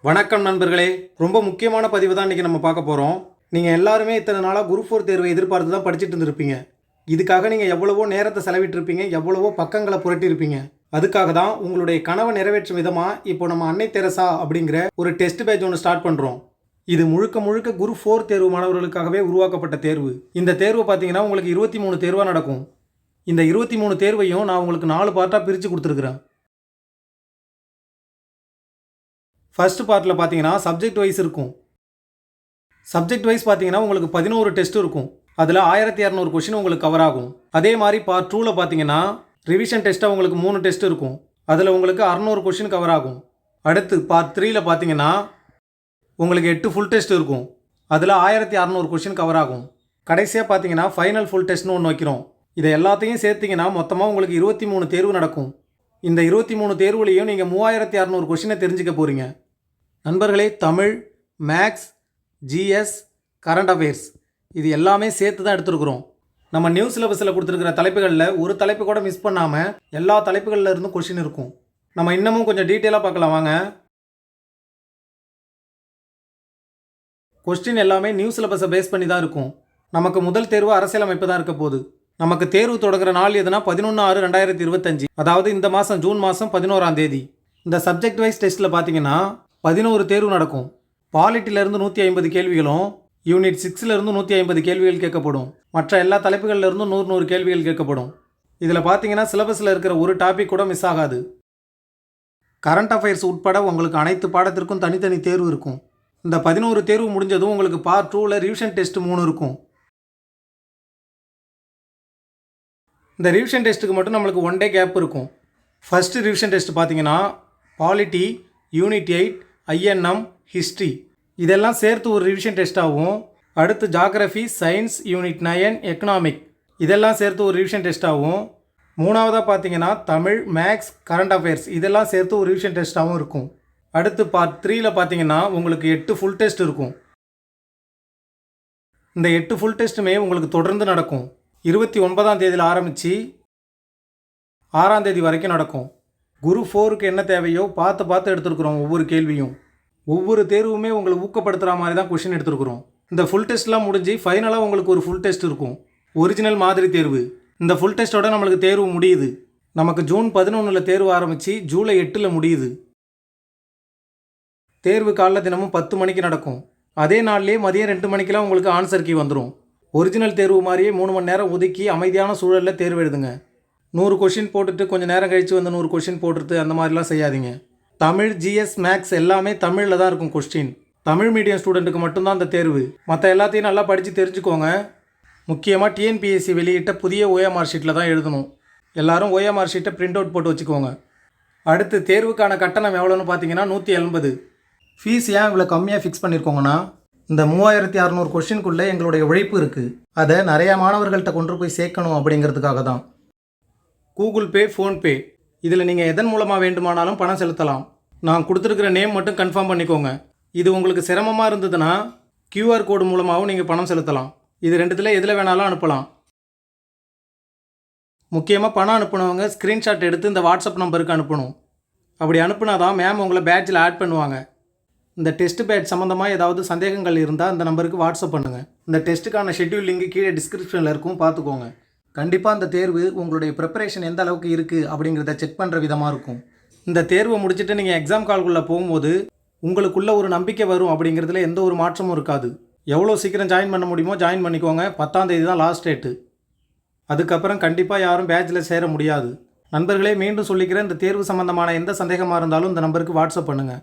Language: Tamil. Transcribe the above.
வணக்கம் நண்பர்களே, ரொம்ப முக்கியமான பதிவு தான் இன்றைக்கி நம்ம பார்க்க போகிறோம். நீங்கள் எல்லாருமே இத்தனை நாளாக குரூப் 4 தேர்வை எதிர்பார்த்து தான் படிச்சுட்டு இருந்திருப்பீங்க. இதுக்காக நீங்கள் எவ்வளவோ நேரத்தை செலவிட்டிருப்பீங்க, எவ்வளவோ பக்கங்களை புரட்டியிருப்பீங்க. அதுக்காக தான் உங்களுடைய கனவை நிறைவேற்றும் விதமாக இப்போ நம்ம அன்னை தெரசா அப்படிங்கிற ஒரு டெஸ்ட் பேட்ச் ஒன்று ஸ்டார்ட் பண்ணுறோம். இது முழுக்க முழுக்க குரூப் 4 தேர்வு மாணவர்களுக்காகவே உருவாக்கப்பட்ட தேர்வு. இந்த தேர்வு பார்த்தீங்கன்னா உங்களுக்கு 23 தேர்வாக நடக்கும். இந்த 23 தேர்வையும் நான் உங்களுக்கு 4 பார்ட்டாக பிரித்து கொடுத்துருக்குறேன். ஃபர்ஸ்ட் பார்ட்டில் பார்த்தீங்கன்னா சப்ஜெக்ட் வைஸ் இருக்கும். சப்ஜெக்ட் வைஸ் பார்த்தீங்கன்னா உங்களுக்கு 11 டெஸ்ட் இருக்கும். அதில் 1200 கொஷின் உங்களுக்கு கவர் ஆகும். அதே மாதிரி பார்ட் 2ல் பார்த்தீங்கன்னா ரிவிஷன் டெஸ்ட்டாக உங்களுக்கு 3 டெஸ்ட் இருக்கும். அதில் உங்களுக்கு 600 கொஷின் கவர் ஆகும். அடுத்து பார்ட் 3ல் பார்த்தீங்கன்னா உங்களுக்கு 8 ஃபுல் டெஸ்ட் இருக்கும். அதில் 1600 கொஷின் கவர் ஆகும். கடைசியாக பார்த்தீங்கன்னா ஃபைனல் ஃபுல் டெஸ்ட்னு ஒன்று வைக்கிறோம். இதை எல்லாத்தையும் சேர்த்திங்கன்னா மொத்தமாக உங்களுக்கு 23 தேர்வு நடக்கும். இந்த 23 தேர்வுலையும் நீங்கள் 3600 கொஷினை தெரிஞ்சுக்க போகிறீங்க. நண்பர்களே, Tamil, maths, GS, current affairs இது எல்லாமே சேர்த்து தான் எடுத்துருக்குறோம். நம்ம நியூ சிலபஸில் கொடுத்துருக்கிற தலைப்புகளில் ஒரு தலைப்பு கூட மிஸ் பண்ணாமல் எல்லா தலைப்புகளில் இருந்தும் கொஷின் இருக்கும். நம்ம இன்னமும் கொஞ்சம் டீட்டெயிலாக பார்க்கலாம் வாங்க. கொஸ்டின் எல்லாமே நியூ சிலபஸை பேஸ் பண்ணி தான் இருக்கும். நமக்கு முதல் தேர்வு அரசியலமைப்பு தான் இருக்க போகுது. நமக்கு தேர்வு தொடங்குற நாள் எதுனா 11/6/2025, அதாவது இந்த மாதம் ஜூன் மாதம் 11ஆம் தேதி. இந்த சப்ஜெக்ட் வைஸ் டெஸ்ட்டில் பார்த்தீங்கன்னா 11 தேர்வு நடக்கும். பாலிட்டியிலேருந்து 150 கேள்விகளும், யூனிட் 6லேருந்து 150 கேள்விகள் கேட்கப்படும். மற்ற எல்லா தலைப்புகளிலிருந்தும் 100 கேள்விகள் கேட்கப்படும். இதில் பார்த்தீங்கன்னா சிலபஸில் இருக்கிற ஒரு டாபிக் கூட மிஸ் ஆகாது. கரண்ட் அஃபேர்ஸ் உட்பட உங்களுக்கு அனைத்து பாடத்திற்கும் தனித்தனி தேர்வு இருக்கும். இந்த 11 தேர்வு முடிஞ்சதும் உங்களுக்கு பார்ட் 2ல் ரிவிஷன் டெஸ்ட் 3 இருக்கும். இந்த ரிவிஷன் டெஸ்ட்டுக்கு மட்டும் நம்மளுக்கு 1 டே கேப் இருக்கும். ஃபஸ்ட்டு ரிவிஷன் டெஸ்ட் பார்த்தீங்கன்னா பாலிட்டி, யூனிட் 8, ஐஎன்எம், ஹிஸ்ட்ரி இதெல்லாம் சேர்த்து ஒரு ரிவிஷன் டெஸ்ட்டாகவும், அடுத்து ஜாகிரஃபி, சயின்ஸ், யூனிட் 9, எக்கனாமிக் இதெல்லாம் சேர்த்து ஒரு ரிவிஷன் டெஸ்ட்டாகவும், மூணாவதாக பார்த்தீங்கன்னா தமிழ், மேக்ஸ், கரண்ட் அஃபேர்ஸ் இதெல்லாம் சேர்த்து ஒரு ரிவிஷன் டெஸ்ட்டாகவும் இருக்கும். அடுத்து பார்ட் 3ல் பார்த்தீங்கன்னா உங்களுக்கு 8 ஃபுல் டெஸ்ட் இருக்கும். இந்த 8 ஃபுல் டெஸ்ட்டுமே உங்களுக்கு தொடர்ந்து நடக்கும். 29ஆம் தேதியில் ஆரம்பித்து 6ஆம் தேதி வரைக்கும் நடக்கும். குரூப் 4க்கு என்ன தேவையோ பார்த்து எடுத்துருக்குறோம். ஒவ்வொரு கேள்வியும், ஒவ்வொரு தேர்வுமே உங்களை ஊக்கப்படுத்துகிற மாதிரி தான் கொஷின் எடுத்துருக்குறோம். இந்த ஃபுல் டெஸ்ட்லாம் முடிஞ்சு ஃபைனலாக உங்களுக்கு ஒரு ஃபுல் டெஸ்ட் இருக்கும், ஒரிஜினல் மாதிரி தேர்வு. இந்த ஃபுல் டெஸ்ட்டோட நம்மளுக்கு தேர்வு முடியுது. நமக்கு ஜூன் 11ல் தேர்வு ஆரம்பித்து ஜூலை 8ல் முடியுது. தேர்வு காலைல தினமும் 10 மணிக்கு நடக்கும். அதே நாள்லேயே மதியம் 2 மணிக்கெலாம் உங்களுக்கு ஆன்சர் கீ வந்துடும். ஒரிஜினல் தேர்வு மாதிரியே 3 மணி நேரம் ஒதுக்கி அமைதியான சூழலில் தேர்வு எழுதுங்க. 100 கொஷின் போட்டுட்டு கொஞ்சம் நேரம் கழித்து வந்து 100 கொஷின் போட்டுட்டு அந்த மாதிரிலாம் செய்யாதீங்க. தமிழ், ஜிஎஸ், மேக்ஸ் எல்லாமே தமிழில் தான் இருக்கும் கொஸ்டின். தமிழ் மீடியம் ஸ்டூடெண்ட்டுக்கு மட்டும்தான் அந்த தேர்வு. மற்ற எல்லாத்தையும் நல்லா படித்து தெரிஞ்சுக்கோங்க. முக்கியமாக டிஎன்பிஎஸ்சி வெளியிட்ட புதிய ஓஎம்ஆர் ஷீட்டில் தான் எழுதணும். எல்லோரும் ஓஎம்ஆர் ஷீட்டை பிரிண்ட் அவுட் போட்டு வச்சுக்கோங்க. அடுத்து தேர்வுக்கான கட்டணம் எவ்வளோன்னு பார்த்தீங்கன்னா 180. ஃபீஸ் ஏன் இவ்வளோ கம்மியாக ஃபிக்ஸ் பண்ணியிருக்கோங்கன்னா, இந்த 3600 கொஷினுக்குள்ளே எங்களுடைய உழைப்பு இருக்குது. அதை நிறையா மாணவர்கள்ட்ட கொண்டு போய் சேர்க்கணும் அப்படிங்கிறதுக்காக தான். கூகுள் பே, ஃபோன்பே இதில் நீங்கள் எதன் மூலமாக வேண்டுமானாலும் பணம் செலுத்தலாம். நான் கொடுத்துருக்கிற நேம் மட்டும் கன்ஃபார்ம் பண்ணிக்கோங்க. இது உங்களுக்கு சிரமமாக இருந்ததுன்னா QR கோடு மூலமாகவும் நீங்கள் பணம் செலுத்தலாம். இது ரெண்டுத்தில் எதில் வேணாலும் அனுப்பலாம். முக்கியமாக பணம் அனுப்புனவங்க ஸ்க்ரீன்ஷாட் எடுத்து இந்த வாட்ஸ்அப் நம்பருக்கு அனுப்பணும். அப்படி அனுப்புனா தான் மேம் உங்களை பேட்சில் ஆட் பண்ணுவாங்க. இந்த டெஸ்ட் பேட்ச் சம்மந்தமாக ஏதாவது சந்தேகங்கள் இருந்தால் அந்த நம்பருக்கு வாட்ஸ்அப் பண்ணுங்கள். இந்த டெஸ்ட்டுக்கான ஷெட்யூல் லிங்க் கீழே டிஸ்கிரிப்ஷனில் இருக்கும், பார்த்துக்கோங்க. கண்டிப்பாக அந்த தேர்வு உங்களுடைய ப்ரிப்பரேஷன் எந்த அளவுக்கு இருக்குது அப்படிங்கிறத செக் பண்ணுற விதமாக இருக்கும். இந்த தேர்வை முடிச்சுட்டு நீங்கள் எக்ஸாம் கால்குள்ளே போகும்போது உங்களுக்குள்ள ஒரு நம்பிக்கை வரும் அப்படிங்கிறதுல எந்த ஒரு மாற்றமும் இருக்காது. எவ்வளோ சீக்கிரம் ஜாயின் பண்ண முடியுமோ ஜாயின் பண்ணிக்கோங்க. 10ஆம் தேதி தான் லாஸ்ட் டேட்டு. அதுக்கப்புறம் கண்டிப்பாக யாரும் பேட்சில் சேர முடியாது. நண்பர்களே, மீண்டும் சொல்லிக்கிறேன், இந்த தேர்வு சம்மந்தமான எந்த சந்தேகமாக இருந்தாலும் இந்த நம்பருக்கு வாட்ஸ்அப் பண்ணுங்கள்.